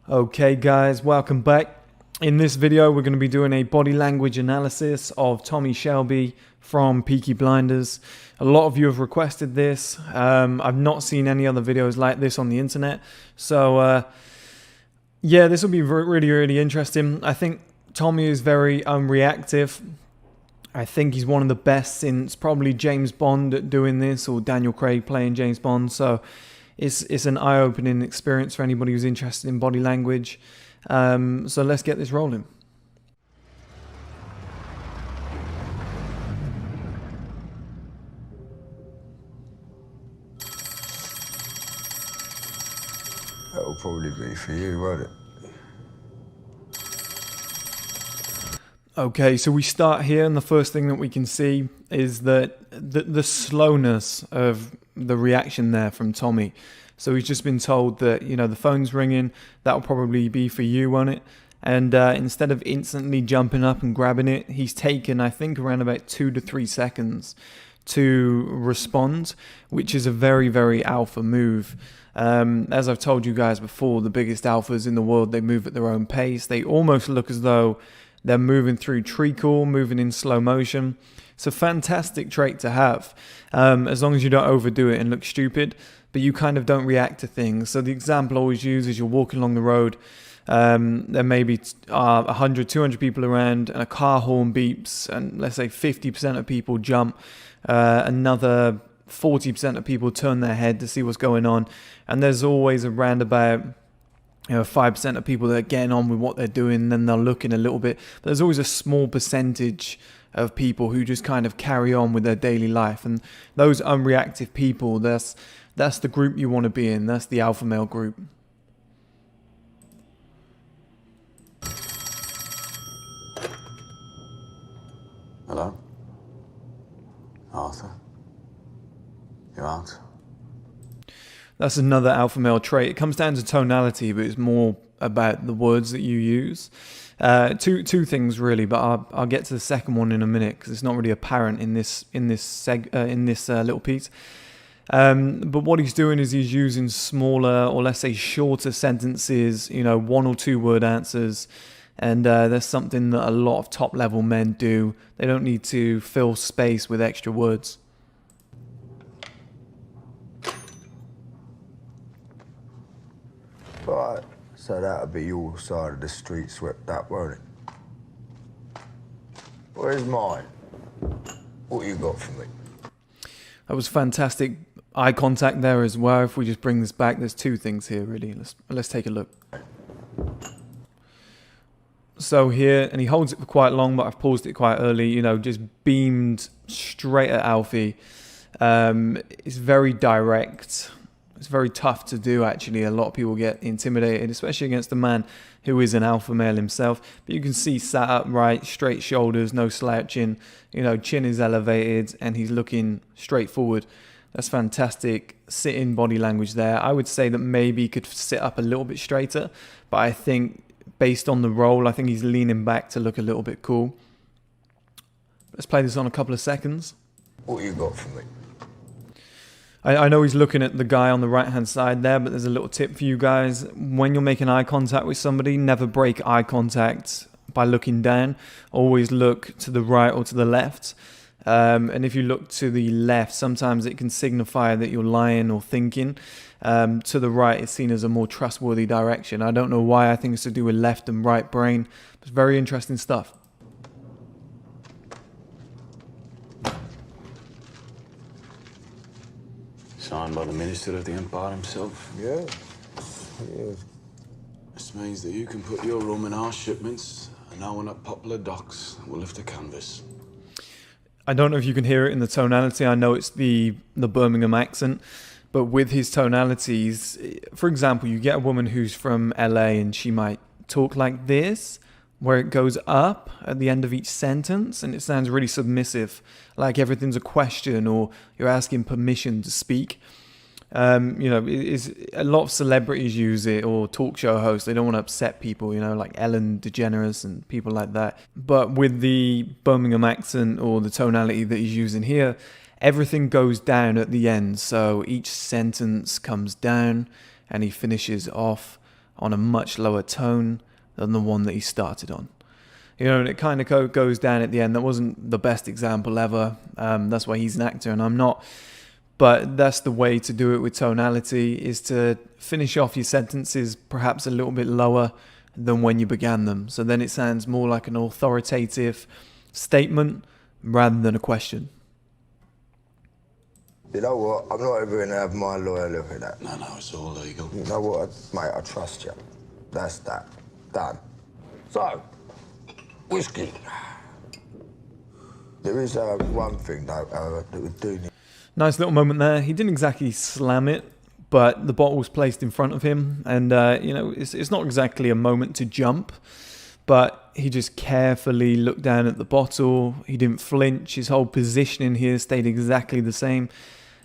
Okay guys, welcome back. In this video we're going to be doing a body language analysis of Tommy Shelby from Peaky Blinders. A lot of you have requested this. I've not seen any other videos like this on the internet. So yeah, this will be really interesting. I think Tommy is very unreactive. I think he's one of the best since probably James Bond at doing this, or Daniel Craig playing James Bond. So it's an eye-opening experience for anybody who's interested in body language. So let's get this rolling. That'll probably be for you, won't it? Okay, so we start here, and the first thing that we can see is that the slowness of the reaction there from Tommy. So he's just been told that, you know, the phone's ringing, that'll probably be for you, won't it? And instead of instantly jumping up and grabbing it, he's taken, I think, around about 2 to 3 seconds to respond, which is a very alpha move. As I've told you guys before, the biggest alphas in the world, they move at their own pace. They almost look as though they're moving through treacle, moving in slow motion. It's a fantastic trait to have, as long as you don't overdo it and look stupid, but you kind of don't react to things. So the example I always use is you're walking along the road, there may be 100, 200 people around, and a car horn beeps, and let's say 50% of people jump, another 40% of people turn their head to see what's going on, and there's always around about 5% of people that are getting on with what they're doing, then they're looking a little bit. But there's always a small percentage of people who just kind of carry on with their daily life. And those unreactive people, that's the group you want to be in. That's the alpha male group. Hello? Arthur? You out? That's another alpha male trait. It comes down to tonality, but it's more about the words that you use. Two things really, but I'll get to the second one in a minute because it's not really apparent in this little piece. But what he's doing is he's using smaller, or let's say shorter sentences. 1 or 2 word answers, and there's something that a lot of top level men do. They don't need to fill space with extra words. Right, so that'll be your side of the street swept up, won't it? Where's mine? What you got for me? That was fantastic eye contact there as well. If we just bring this back, there's 2 things here really. Let's take a look. So here, and he holds it for quite long, but I've paused it quite early, just beamed straight at Alfie. It's very direct. It's very tough to do, actually. A lot of people get intimidated, especially against a man who is an alpha male himself. But you can see sat upright, straight shoulders, no slouching. Chin is elevated, and he's looking straight forward. That's fantastic sit-in body language there. I would say that maybe he could sit up a little bit straighter, but I think based on the role, I think he's leaning back to look a little bit cool. Let's play this on a couple of seconds. What you got for me? I know he's looking at the guy on the right hand side there, but there's a little tip for you guys. When you're making eye contact with somebody, never break eye contact by looking down. Always look to the right or to the left. And if you look to the left, sometimes it can signify that you're lying or thinking. To the right, it's seen as a more trustworthy direction. I don't know why. I think it's to do with left and right brain. It's very interesting stuff. Signed by the Minister of the Empire himself. Yeah. This means that you can put your rum in our shipments, and no one at Poplar Docks will lift a canvas. I don't know if you can hear it in the tonality. I know it's the Birmingham accent, but with his tonalities, for example, you get a woman who's from LA and she might talk like this, where it goes up at the end of each sentence and it sounds really submissive, like everything's a question or you're asking permission to speak. It's, a lot of celebrities use it, or talk show hosts. They don't want to upset people, like Ellen DeGeneres and people like that. But with the Birmingham accent or the tonality that he's using here, everything goes down at the end. So each sentence comes down and he finishes off on a much lower tone than the one that he started on. You know, and it kind of goes down at the end. That wasn't the best example ever. That's why he's an actor and I'm not. But that's the way to do it with tonality, is to finish off your sentences perhaps a little bit lower than when you began them. So then it sounds more like an authoritative statement rather than a question. You know what? I'm not even going to have my lawyer look at that. No, it's all legal. You know what, mate? I trust you. That's that. Done. So, whiskey. There is one thing, though, that we do need. Nice little moment there. He didn't exactly slam it, but the bottle was placed in front of him. And, it's not exactly a moment to jump, but he just carefully looked down at the bottle. He didn't flinch. His whole positioning here stayed exactly the same.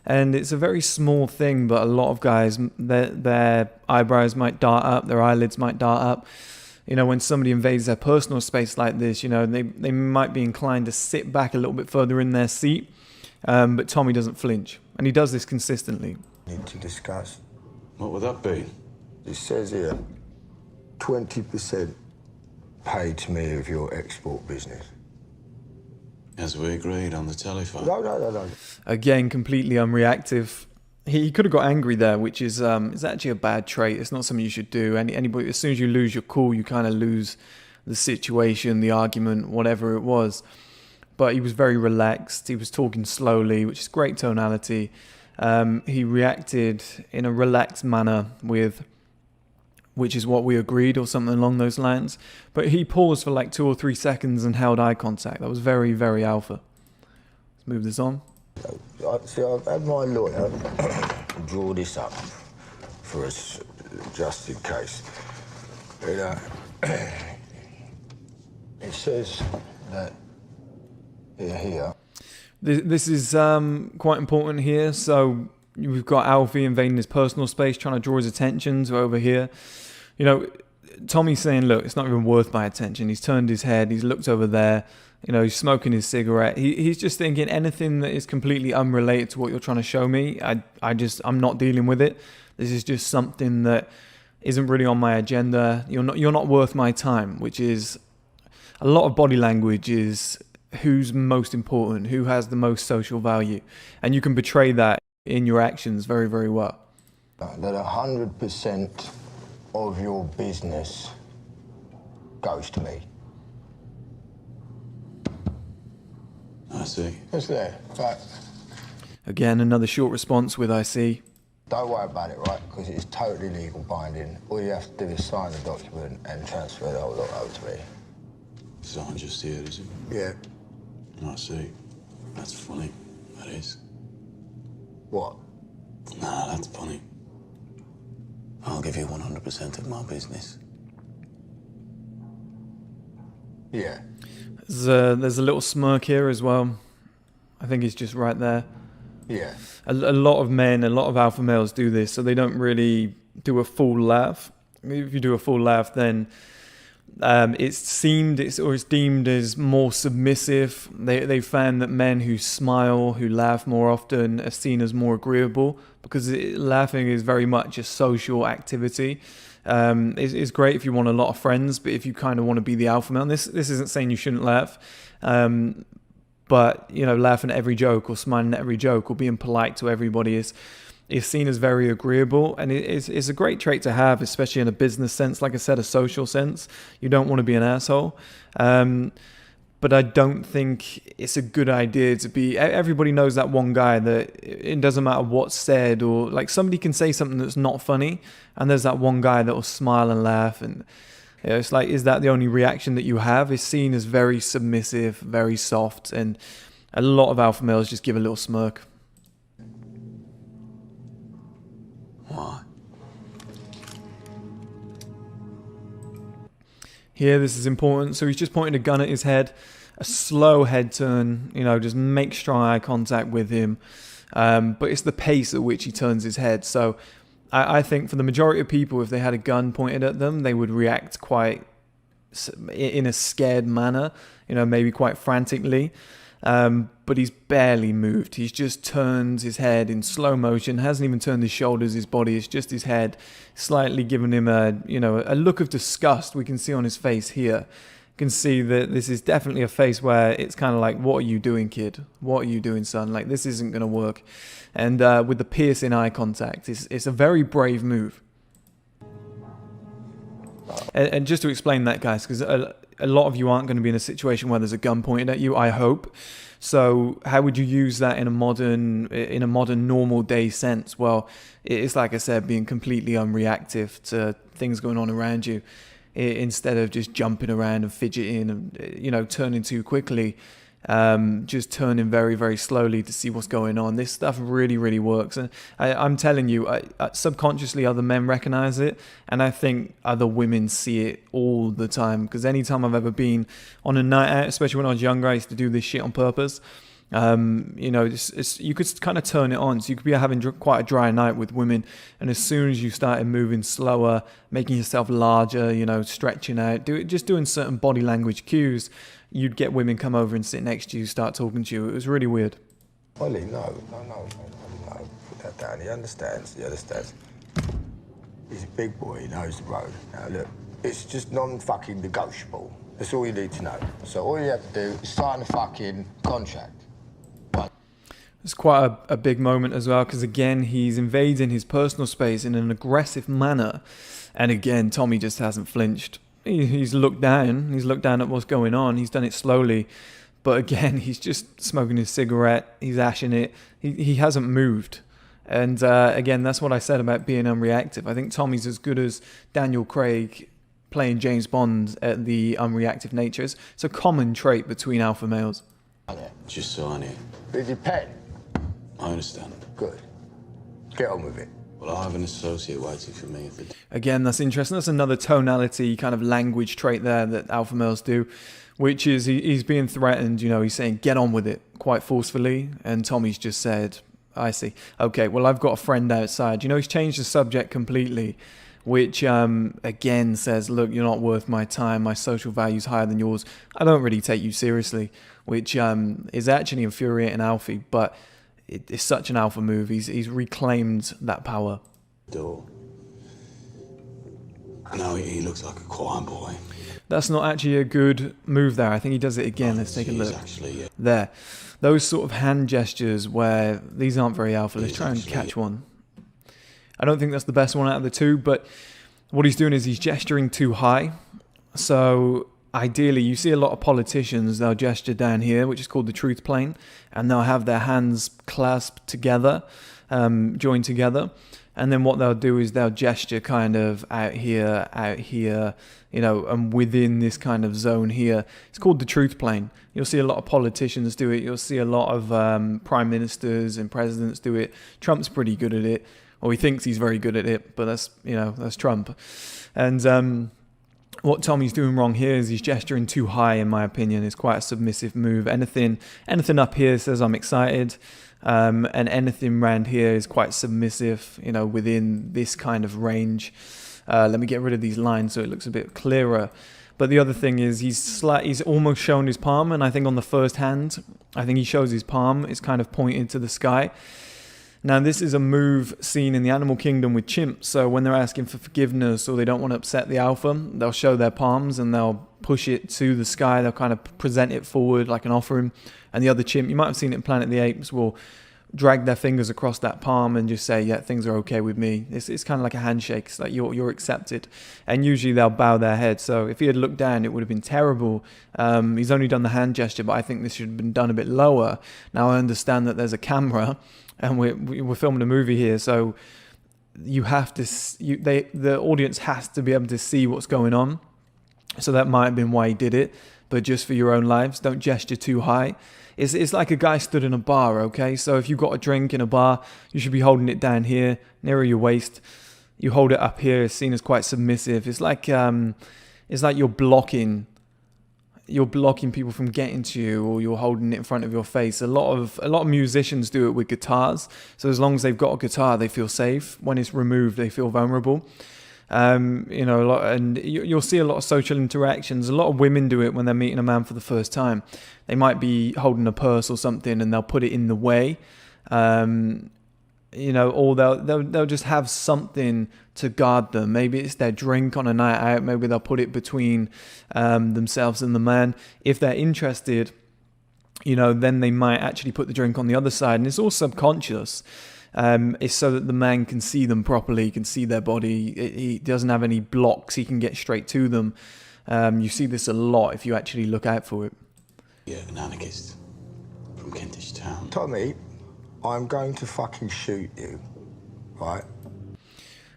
And it's a very small thing, but a lot of guys, their eyebrows might dart up, their eyelids might dart up. You know, when somebody invades their personal space like this, you know, they might be inclined to sit back a little bit further in their seat. But Tommy doesn't flinch, and he does this consistently. Need to discuss. What would that be? It says here, 20% paid to me of your export business. As we agreed on the telephone. No. Again, completely unreactive. He could have got angry there, which is actually a bad trait. It's not something you should do. Anybody, as soon as you lose your cool, you kind of lose the situation, the argument, whatever it was. But he was very relaxed. He was talking slowly, which is great tonality. He reacted in a relaxed manner which is what we agreed, or something along those lines. But he paused for like 2 or 3 seconds and held eye contact. That was very, very alpha. Let's move this on. See, I've had my lawyer draw this up for us, just in case. It says that here. This is quite important here. So we've got Alfie invading his personal space, trying to draw his attention to over here. You know, Tommy's saying, look, it's not even worth my attention. He's turned his head. He's looked over there. You know, he's smoking his cigarette. He's just thinking anything that is completely unrelated to what you're trying to show me, I'm not dealing with it. This is just something that isn't really on my agenda. You're not worth my time, which is a lot of body language is who's most important, who has the most social value. And you can portray that in your actions very, very well. That 100% of your business goes to me. I see. It's there. Right. Again, another short response with I see. Don't worry about it, right? Because it's totally legal binding. All you have to do is sign the document and transfer the whole lot over to me. Sign just here, is it? Yeah. I see. That's funny. That is. What? Nah, that's funny. I'll give you 100% of my business. Yeah. There's a little smirk here as well. I think he's just right there. Yeah. A lot of men, a lot of alpha males do this, so they don't really do a full laugh. If you do a full laugh, then it's deemed as more submissive. They found that men who smile, who laugh more often, are seen as more agreeable, because laughing is very much a social activity. It's great if you want a lot of friends, but if you kind of want to be the alpha male, this isn't saying you shouldn't laugh, but you know, laughing at every joke or smiling at every joke or being polite to everybody is seen as very agreeable, and it's a great trait to have, especially in a business sense. Like I said, a social sense. You don't want to be an asshole. But I don't think it's a good idea to be... Everybody knows that one guy that it doesn't matter what's said, or like somebody can say something that's not funny, and there's that one guy that will smile and laugh, and you know, it's like, is that the only reaction that you have? It's seen as very submissive, very soft, and a lot of alpha males just give a little smirk. Why? Here, this is important. So he's just pointing a gun at his head, a slow head turn, you know, just make strong eye contact with him. But it's the pace at which he turns his head. So I think for the majority of people, if they had a gun pointed at them, they would react quite in a scared manner, you know, maybe quite frantically. but he's barely moved. He's just turned his head in slow motion, hasn't even turned his shoulders, his body, it's just his head, slightly giving him a look of disgust we can see on his face here. You can see that this is definitely a face where it's kind of like, what are you doing, kid? What are you doing, son? Like, this isn't going to work. And with the piercing eye contact, it's a very brave move. And just to explain that, guys, because a lot of you aren't going to be in a situation where there's a gun pointed at you, I hope. So how would you use that in a modern normal day sense? Well, it's like I said, being completely unreactive to things going on around you, instead of just jumping around and fidgeting and turning too quickly. Just turning very, very slowly to see what's going on. This stuff really, really works. And I'm telling you, subconsciously other men recognize it, and I think other women see it all the time, because anytime I've ever been on a night out, especially when I was younger, I used to do this shit on purpose. You could kind of turn it on, so you could be having quite a dry night with women, and as soon as you started moving slower, making yourself larger, stretching out, just doing certain body language cues, you'd get women come over and sit next to you, start talking to you. It was really weird. Ollie, no. Put that down. He understands. He's a big boy. He knows the road. Now look, it's just non-fucking negotiable. That's all you need to know. So all you have to do is sign a fucking contract. It's quite a big moment as well, because again, he's invading his personal space in an aggressive manner. And again, Tommy just hasn't flinched. He's looked down. He's looked down at what's going on. He's done it slowly. But again, he's just smoking his cigarette. He's ashing it. He hasn't moved. And again, that's what I said about being unreactive. I think Tommy's as good as Daniel Craig playing James Bond at the unreactive nature. It's a common trait between alpha males. Just sign it. With your pen? I understand. Good. Get on with it. Well, I have an associate waiting for me. Again, that's interesting. That's another tonality kind of language trait there that alpha males do, which is he's being threatened, he's saying, get on with it, quite forcefully. And Tommy's just said, I see. Okay, well, I've got a friend outside. He's changed the subject completely, which, again, says, look, you're not worth my time. My social value's higher than yours. I don't really take you seriously, which is actually infuriating Alfie, but it's such an alpha move. He's reclaimed that power. Door. No, he looks like a quiet boy. That's not actually a good move there. I think he does it again. Let's take a look. Actually, yeah. There. Those sort of hand gestures where these aren't very alpha. Let's try and catch one. I don't think that's the best one out of the two, but what he's doing is he's gesturing too high. So ideally, you see a lot of politicians, they'll gesture down here, which is called the truth plane, and they'll have their hands clasped together, joined together. And then what they'll do is they'll gesture kind of out here, and within this kind of zone here. It's called the truth plane. You'll see a lot of politicians do it. You'll see a lot of prime ministers and presidents do it. Trump's pretty good at it, or he thinks he's very good at it, but that's Trump. And what Tommy's doing wrong here is he's gesturing too high, in my opinion. It's quite a submissive move. Anything up here says I'm excited. And anything around here is quite submissive, within this kind of range. Let me get rid of these lines so it looks a bit clearer. But the other thing is he's almost shown his palm, and I think on the first hand, I think he shows his palm. It's kind of pointed to the sky. Now, this is a move seen in the animal kingdom with chimps. So when they're asking for forgiveness or they don't want to upset the alpha, they'll show their palms and they'll push it to the sky. They'll kind of present it forward like an offering. And the other chimp, you might have seen it in Planet of the Apes, will drag their fingers across that palm and just say, yeah, things are okay with me. It's kind of like a handshake. It's like you're accepted. And usually they'll bow their head. So if he had looked down, it would have been terrible. He's only done the hand gesture, but I think this should have been done a bit lower. Now I understand that there's a camera and we're filming a movie here, so you have to. The audience has to be able to see what's going on. So that might have been why he did it. But just for your own lives, don't gesture too high. It's like a guy stood in a bar, okay? So if you've got a drink in a bar, you should be holding it down here, nearer your waist. You hold it up here, it's seen as quite submissive. It's like you're blocking people from getting to you, or you're holding it in front of your face. A lot of musicians do it with guitars. So as long as they've got a guitar, they feel safe. When it's removed, they feel vulnerable. You know, a lot, and you'll see a lot of social interactions. A lot of women do it when they're meeting a man for the first time. They might be holding a purse or something, and they'll put it in the way. You know, or they'll just have something to guard them. Maybe it's their drink on a night out. Maybe they'll put it between themselves and the man. If they're interested, you know, then they might actually put the drink on the other side, and it's all subconscious. It's so that the man can see them properly, can see their body. He doesn't have any blocks. He can get straight to them. You see this a lot if you actually look out for it. Yeah, an anarchist from Kentish Town. Tommy, I'm going to fucking shoot you, right?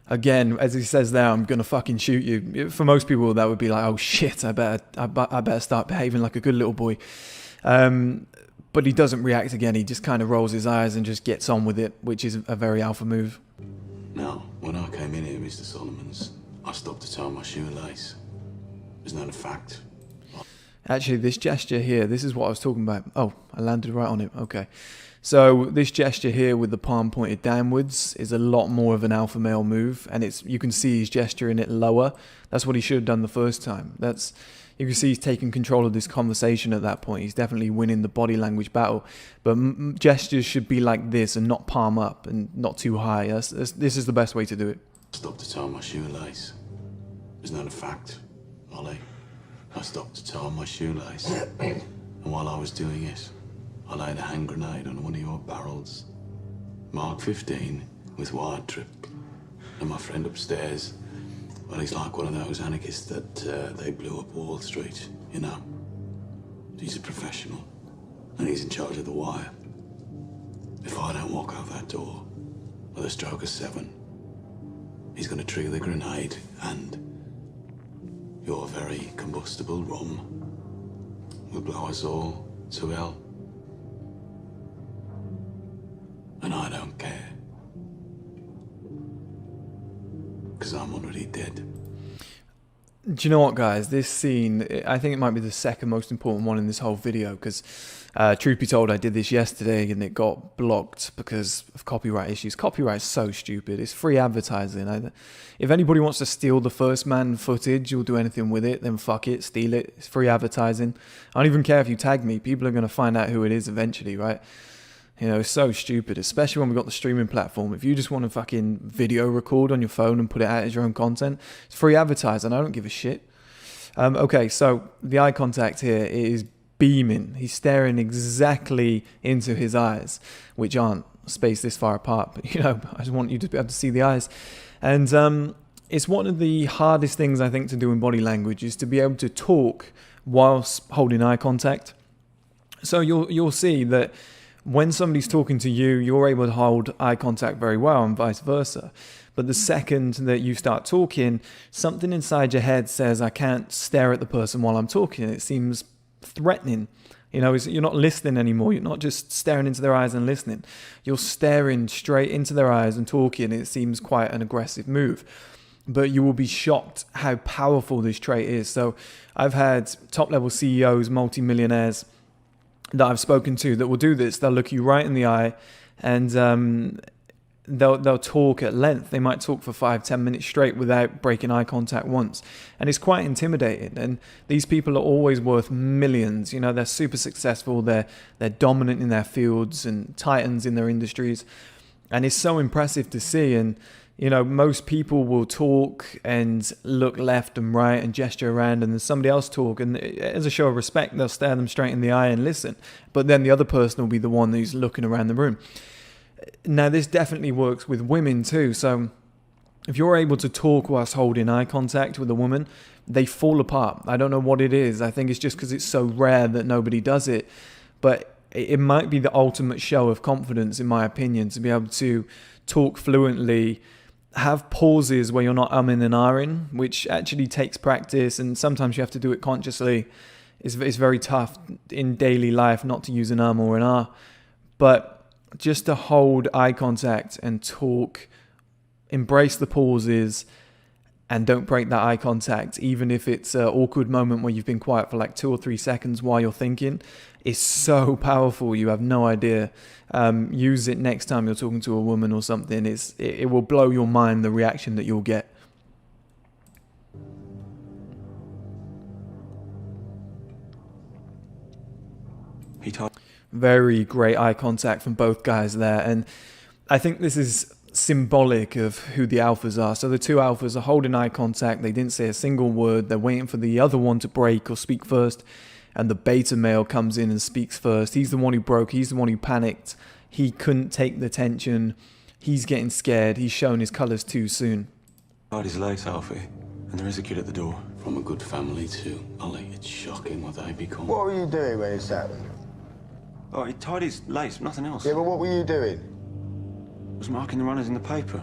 Again, as he says there, I'm gonna fucking shoot you. For most people, that would be like, oh shit, I better start behaving like a good little boy. But he doesn't react again. He just kind of rolls his eyes and just gets on with it, which is a very alpha move. Now, when I came in here, Mr. Solomon's, I stopped to tie my shoelace. Isn't that a fact? Actually, this gesture here, this is what I was talking about. Oh, I landed right on it. Okay. So this gesture here with the palm pointed downwards is a lot more of an alpha male move, and you can see he's gesturing it lower. That's what he should have done the first time. You can see he's taking control of this conversation at that point. He's definitely winning the body language battle. But gestures should be like this and not palm up and not too high. This is the best way to do it. I stopped to tie my shoelace. Isn't that a fact, Ollie? I stopped to tie my shoelace. And while I was doing it, I laid a hand grenade on one of your barrels. Mark 15 with wide trip. And my friend upstairs, well, he's like one of those anarchists that they blew up Wall Street, you know. He's a professional, and he's in charge of the wire. If I don't walk out that door with a stroke of 7, he's going to trigger the grenade, and your very combustible rum will blow us all to hell. And I don't care. Because I'm already dead. Do you know what, guys? This scene, I think it might be the second most important one in this whole video, because truth be told, I did this yesterday and it got blocked because of copyright issues. Copyright is so stupid. It's free advertising. If anybody wants to steal the 1STMAN footage or do anything with it, then fuck it, steal it. It's free advertising. I don't even care if you tag me. People are going to find out who it is eventually, right? You know, it's so stupid, especially when we've got the streaming platform. If you just want to fucking video record on your phone and put it out as your own content, it's free advertising. I don't give a shit. Okay, so the eye contact here is beaming. He's staring exactly into his eyes, which aren't spaced this far apart. But, you know, I just want you to be able to see the eyes. And it's one of the hardest things, I think, to do in body language is to be able to talk whilst holding eye contact. So you'll see that when somebody's talking to you, you're able to hold eye contact very well and vice versa. But the second that you start talking, something inside your head says, I can't stare at the person while I'm talking. It seems threatening. You know, you're not listening anymore. You're not just staring into their eyes and listening. You're staring straight into their eyes and talking. It seems quite an aggressive move. But you will be shocked how powerful this trait is. So I've had top-level CEOs, multi-millionaires, that I've spoken to that will do this. They'll look you right in the eye and they'll talk at length. They might talk for 5-10 minutes straight without breaking eye contact once. And it's quite intimidating. And these people are always worth millions. You know, they're super successful. They're dominant in their fields and titans in their industries. And it's so impressive to see. And, you know, most people will talk and look left and right and gesture around, and then somebody else talk, and as a show of respect, they'll stare them straight in the eye and listen. But then the other person will be the one who's looking around the room. Now, this definitely works with women too. So if you're able to talk whilst holding eye contact with a woman, they fall apart. I don't know what it is. I think it's just because it's so rare that nobody does it. But it might be the ultimate show of confidence, in my opinion, to be able to talk fluently, have pauses where you're not umming and ahhing, which actually takes practice, and sometimes you have to do it consciously. It's very tough in daily life not to use an or an ah, but just to hold eye contact and talk, embrace the pauses, and don't break that eye contact, even if it's an awkward moment where you've been quiet for like 2 or 3 seconds while you're thinking. It's so powerful, you have no idea. Use it next time you're talking to a woman or something. It will blow your mind, the reaction that you'll get. He told... Very great eye contact from both guys there, and I think this is symbolic of who the alphas are. So the two alphas are holding eye contact, they didn't say a single word, they're waiting for the other one to break or speak first, and the beta male comes in and speaks first. He's the one who broke, he's the one who panicked, he couldn't take the tension, he's getting scared, he's showing his colours too soon. His lace, Alfie, and there is a kid at the door. From a good family too, Ollie. It's shocking what they become. What were you doing when this happened? Oh, he tied his lace, nothing else. Yeah, but what were you doing? I was marking the runners in the paper.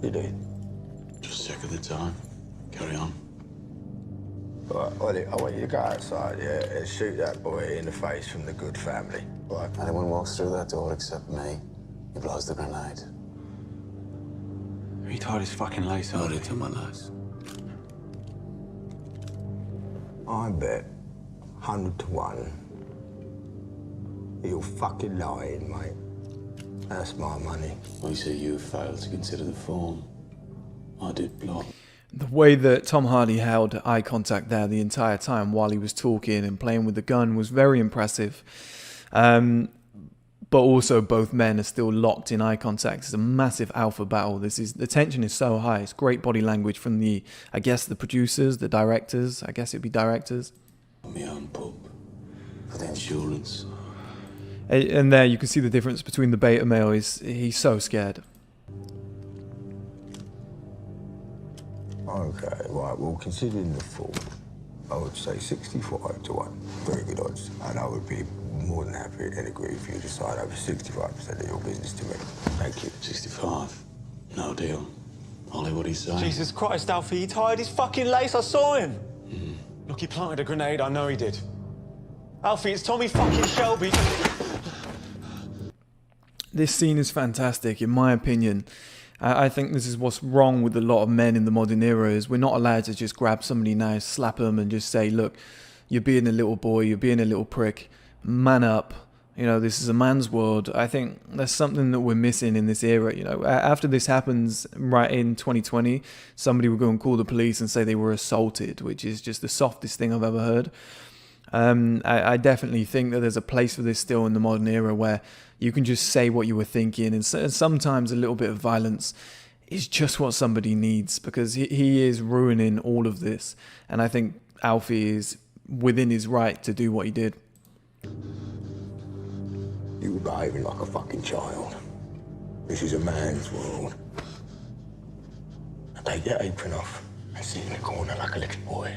You did. Just sick of the time. Carry on. All right, Ollie, I want you to go outside, yeah, and shoot that boy in the face from the good family. Right? Anyone walks through that door except me, he blows the grenade. He tied his fucking lace, Hold Alfie. it to my lace. I bet 100 to 1 you're fucking lying, mate. That's my money. I say you failed to consider the form. I did block. The way that Tom Hardy held eye contact there the entire time while he was talking and playing with the gun was very impressive. But also both men are still locked in eye contact. It's a massive alpha battle. The tension is so high. It's great body language from the producers, the directors. I guess it'd be directors. My own pub. For the insurance. And there you can see the difference between the beta male. He's so scared. Okay, right, well, considering the form, I would say 65 to 1. Very good odds. And I would be more than happy and agree if you decide over 65% of your business to me. Thank you. 65. No deal. Ollie, what he's saying? Jesus Christ, Alfie, he tied his fucking lace. I saw him. Look, he planted a grenade. I know he did. Alfie, it's Tommy fucking Shelby. This scene is fantastic, in my opinion. I think this is what's wrong with a lot of men in the modern era is we're not allowed to just grab somebody nice, slap them and just say, look, you're being a little boy, you're being a little prick, man up. You know, this is a man's world. I think there's something that we're missing in this era. You know, after this happens right in 2020, somebody will go and call the police and say they were assaulted, which is just the softest thing I've ever heard. I definitely think that there's a place for this still in the modern era where you can just say what you were thinking, and sometimes a little bit of violence is just what somebody needs, because he is ruining all of this, and I think Alfie is within his right to do what he did. You were behaving like a fucking child. This is a man's world. Now take your apron off and sit in the corner like a little boy.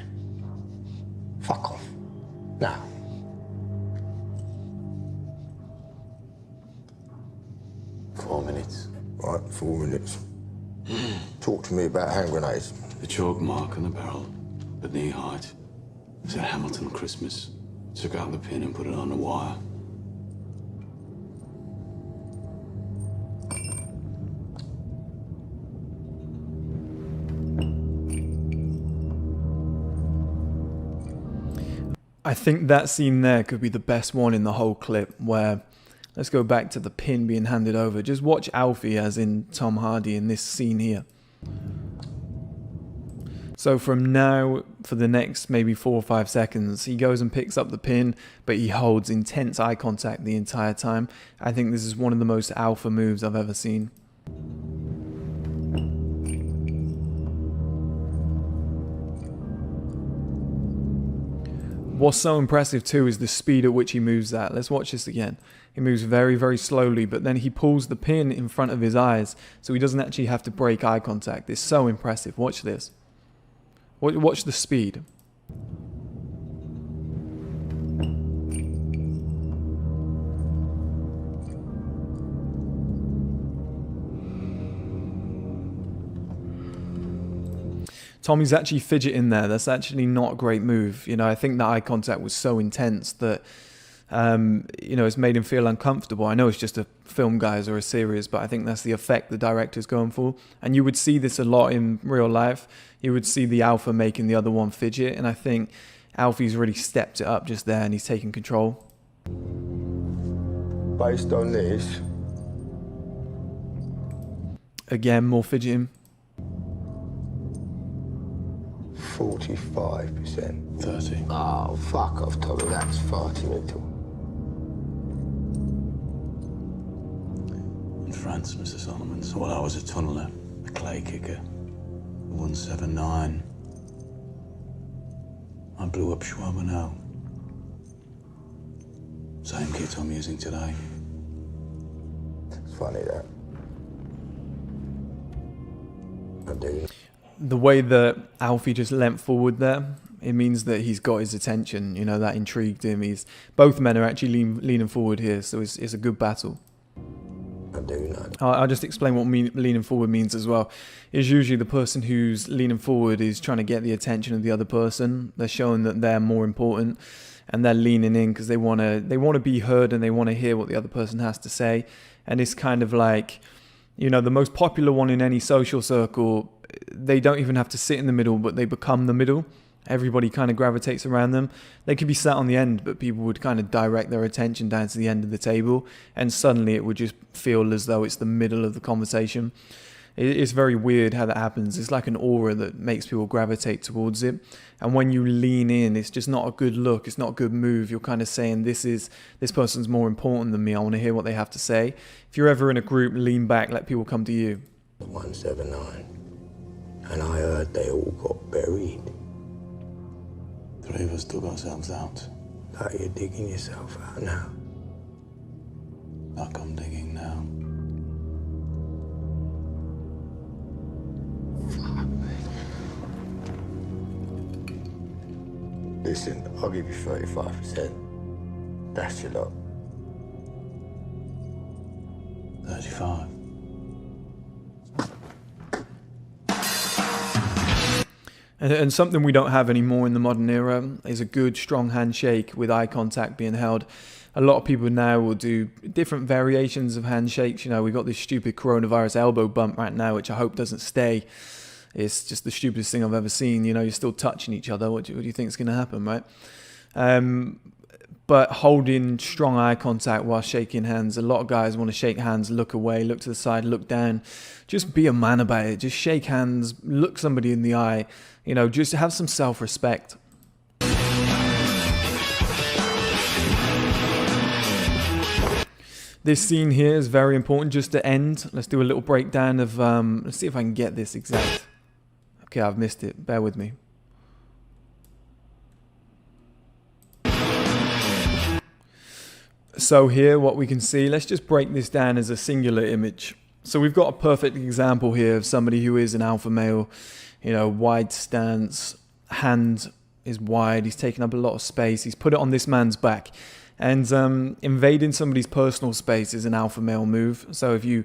Fuck off. Now. Four minutes. Right, 4 minutes. Talk to me about hand grenades. The chalk mark on the barrel, at knee height. It said Hamilton Christmas. Took out the pin and put it on the wire. I think that scene there could be the best one in the whole clip, where, let's go back to the pin being handed over. Just watch Alfie as in Tom Hardy in this scene here. So from now, for the next maybe 4 or 5 seconds, he goes and picks up the pin, but he holds intense eye contact the entire time. I think this is one of the most alpha moves I've ever seen. What's so impressive too is the speed at which he moves that. Let's watch this again. He moves very, very slowly, but then he pulls the pin in front of his eyes, so he doesn't actually have to break eye contact. It's so impressive. Watch this. Watch the speed. Tommy's actually fidgeting there. That's actually not a great move. You know, I think that eye contact was so intense that, you know, it's made him feel uncomfortable. I know it's just a film, guys, or a series, but I think that's the effect the director's going for. And you would see this a lot in real life. You would see the alpha making the other one fidget, and I think Alfie's really stepped it up just there, and he's taking control. Based on this, Again, more fidgeting. 45%. 30. Oh, fuck off, Tommy. That's far too little. In France, Mr. Solomons, while I was a tunneler, a clay kicker, 179, I blew up Schwabenow. Same kit I'm using today. It's funny, that. I do. The way that Alfie just leant forward there, it means that he's got his attention. You know, that intrigued him. Both men are actually leaning forward here, so it's a good battle. I do know. I'll just explain what leaning forward means as well. It's usually the person who's leaning forward is trying to get the attention of the other person. They're showing that they're more important, and they're leaning in because they want to be heard and they want to hear what the other person has to say. And it's kind of like, you know, the most popular one in any social circle. They don't even have to sit in the middle, but they become the middle. Everybody kind of gravitates around them. They could be sat on the end, but people would kind of direct their attention down to the end of the table, and suddenly it would just feel as though it's the middle of the conversation. It's very weird how that happens. It's like an aura that makes people gravitate towards it. And when you lean in, it's just not a good look. It's not a good move. You're kind of saying, this person's more important than me. I want to hear what they have to say. If you're ever in a group, lean back, let people come to you. 179. And I heard they all got buried. 3 of us dug ourselves out. Like you're digging yourself out now. Like I'm digging now. Listen, I'll give you 35%. That's your lot. 35. And something we don't have anymore in the modern era is a good, strong handshake with eye contact being held. A lot of people now will do different variations of handshakes. You know, we've got this stupid coronavirus elbow bump right now, which I hope doesn't stay. It's just the stupidest thing I've ever seen. You know, you're still touching each other. What do you think is going to happen, right? But holding strong eye contact while shaking hands. A lot of guys want to shake hands, look away, look to the side, look down. Just be a man about it. Just shake hands, look somebody in the eye. You know, just have some self-respect. This scene here is very important. Just to end, let's do a little breakdown of, let's see if I can get this exact. Okay, I've missed it. Bear with me. So here, what we can see, let's just break this down as a singular image. So we've got a perfect example here of somebody who is an alpha male, you know, wide stance, hand is wide, he's taken up a lot of space, he's put it on this man's back. And invading somebody's personal space is an alpha male move. So if you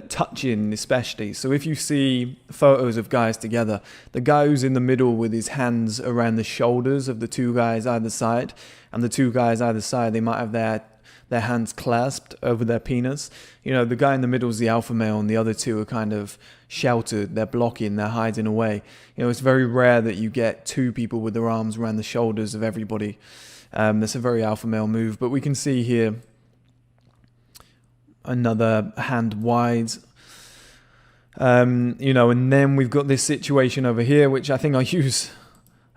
touching especially, so if you see photos of guys together, the guy who's in the middle with his hands around the shoulders of the two guys either side, and the two guys either side, they might have their hands clasped over their penis. You know, the guy in the middle is the alpha male, and the other two are kind of sheltered, they're blocking, they're hiding away. You know, it's very rare that you get two people with their arms around the shoulders of everybody. That's a very alpha male move, but we can see here another hand wide. You know, and then we've got this situation over here, which I think I use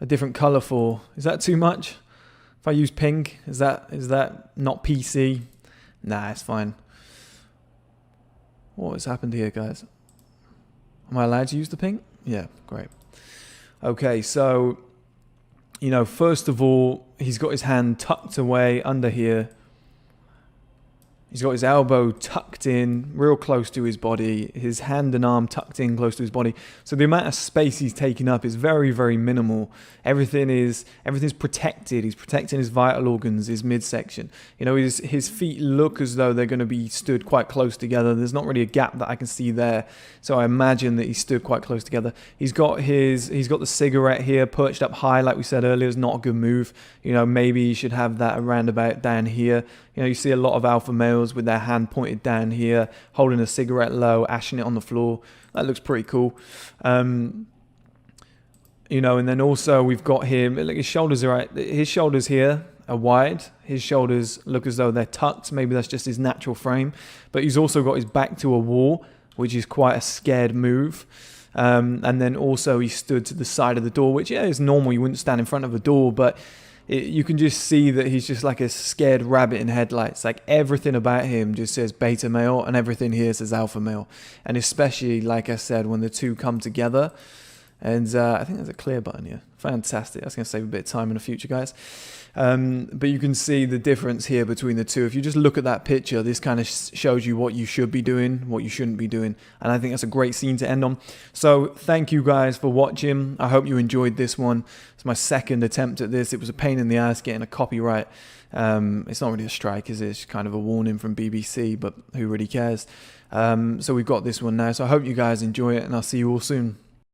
a different color for. Is that too much? If I use pink, is that not PC? Nah, it's fine. What has happened here, guys? Am I allowed to use the pink? Yeah, great. Okay, so, you know, first of all, he's got his hand tucked away under here. He's got his elbow tucked in, real close to his body. His hand and arm tucked in close to his body. So the amount of space he's taking up is very, very minimal. Everything's protected. He's protecting his vital organs, his midsection. You know, his feet look as though they're going to be stood quite close together. There's not really a gap that I can see there. So I imagine that he's stood quite close together. He's got the cigarette here perched up high, like we said earlier. Is not a good move. You know, maybe you should have that around about down here. You know, you see a lot of alpha males with their hand pointed down here, holding a cigarette low, ashing it on the floor. That looks pretty cool. You know, and then also we've got him, look, his shoulders are right. His shoulders here are wide. His shoulders look as though they're tucked. Maybe that's just his natural frame. But he's also got his back to a wall, which is quite a scared move. And then also he stood to the side of the door, which, yeah, is normal. You wouldn't stand in front of a door, but you can just see that he's just like a scared rabbit in headlights. Like everything about him just says beta male, and everything here says alpha male. And especially, like I said, when the two come together. And I think there's a clear button here. Fantastic. That's going to save a bit of time in the future, guys. But you can see the difference here between the two. If you just look at that picture, this kind of shows you what you should be doing, what you shouldn't be doing. And I think that's a great scene to end on. So thank you guys for watching. I hope you enjoyed this one. It's my second attempt at this. It was a pain in the ass getting a copyright. It's not really a strike, is it? It's kind of a warning from BBC, but who really cares? So we've got this one now. So I hope you guys enjoy it, and I'll see you all soon.